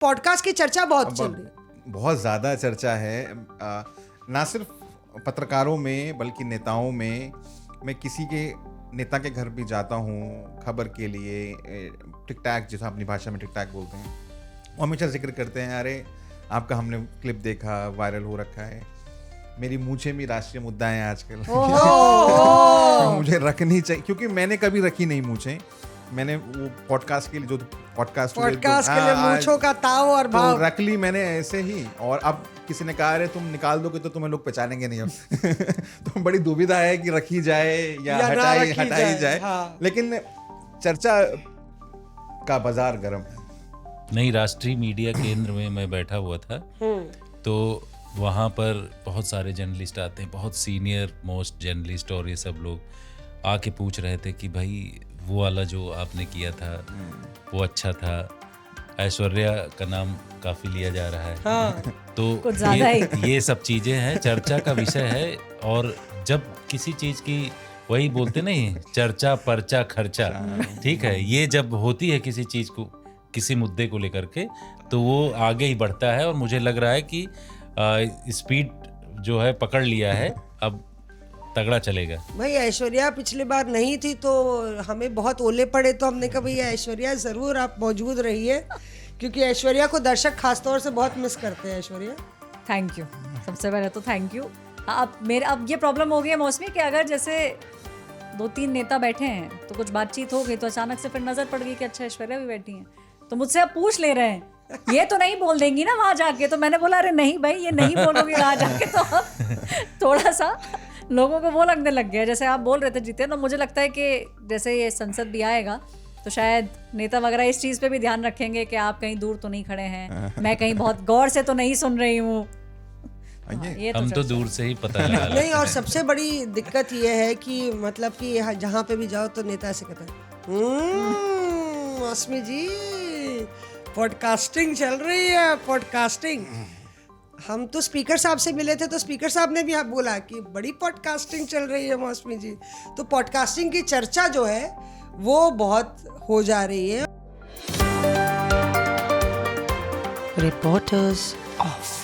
Podcast की चर्चा बहुत चल रही है, बहुत ज़्यादा चर्चा है, ना सिर्फ पत्रकारों में बल्कि नेताओं में। मैं किसी के नेता के घर भी जाता हूँ खबर के लिए, टिक टैक, जिसे अपनी भाषा में टिक टैक बोलते हैं, वो हमेशा जिक्र करते हैं, अरे आपका हमने क्लिप देखा, वायरल हो रखा है। मेरी मूछें भी राष्ट्रीय मुद्दा है आजकल। मुझे रखनी चाहिए, क्योंकि मैंने कभी रखी नहीं मूछें। मैंने वो पॉडकास्ट के लिए, जो पॉडकास्ट के लिए मूछों का ताव और भाव तो रख ली मैंने ऐसे ही। और अब किसी ने कहा, अरे तुम निकाल दोगे तो तुम्हें लोग पहचानेंगे नहीं अब। तो बड़ी दुविधा है कि रखी जाए या हटाई जाए। हाँ। लेकिन चर्चा का बाजार गर्म है। नहीं, राष्ट्रीय मीडिया केंद्र में मैं बैठा हुआ था, तो वहाँ पर बहुत सारे जर्नलिस्ट आते हैं, बहुत सीनियर मोस्ट जर्नलिस्ट, और ये सब लोग आके पूछ रहे थे कि भाई वो वाला जो आपने किया था वो अच्छा था। ऐश्वर्या का नाम काफी लिया जा रहा है। हाँ। तो ये सब चीजें हैं, चर्चा का विषय है। और जब किसी चीज की, वही बोलते नहीं, चर्चा पर्चा खर्चा, ठीक है, ये जब होती है किसी चीज को, किसी मुद्दे को लेकर के, तो वो आगे ही बढ़ता है। और मुझे लग रहा है कि स्पीड जो है पकड़ लिया है, अब तगड़ा चलेगा। भाई ऐश्वर्या पिछली बार नहीं थी तो हमें बहुत ओले पड़े, तो हमने कहा भैया ऐश्वर्या जरूर आप मौजूद रहिए, क्योंकि ऐश्वर्या को दर्शक खासतौर से बहुत मिस करते हैं। ऐश्वर्या, थैंक यू, सबसे पहले तो थैंक यू। अब ये प्रॉब्लम हो गई है मौसमी कि अगर जैसे 2-3 नेता बैठे हैं तो कुछ बातचीत हो गई, तो अचानक से फिर नजर पड़ गई कि अच्छा ऐश्वर्या भी बैठी हैं, तो मुझसे अब पूछ ले रहे हैं, ये तो नहीं बोल देंगी ना वहाँ जाके। तो मैंने बोला अरे नहीं भाई, ये नहीं बोलोगे वहाँ जाके। तो अब थोड़ा सा लोगों को वो लगने लग गया, जैसे आप बोल रहे थे जितेंद्र। मुझे लगता है कि जैसे ये संसद भी आएगा तो शायद नेता वगैरह इस चीज़ पे भी ध्यान रखेंगे कि आप कहीं दूर तो नहीं खड़े हैं, मैं कहीं बहुत गौर से तो नहीं सुन रही हूँ। हम तो दूर से ही पता लगा नहीं, और सबसे बड़ी दिक्कत ये है कि मतलब कि जहाँ पे भी जाओ तो नेता ऐसे कहते हैं, मौसमी जी पॉडकास्टिंग चल रही है, पॉडकास्टिंग। हम तो स्पीकर साहब से मिले थे, तो स्पीकर साहब ने भी आप बोला कि बड़ी पॉडकास्टिंग चल रही है मौसमी जी। तो पॉडकास्टिंग की चर्चा जो है वो बहुत हो जा रही है। Reporters of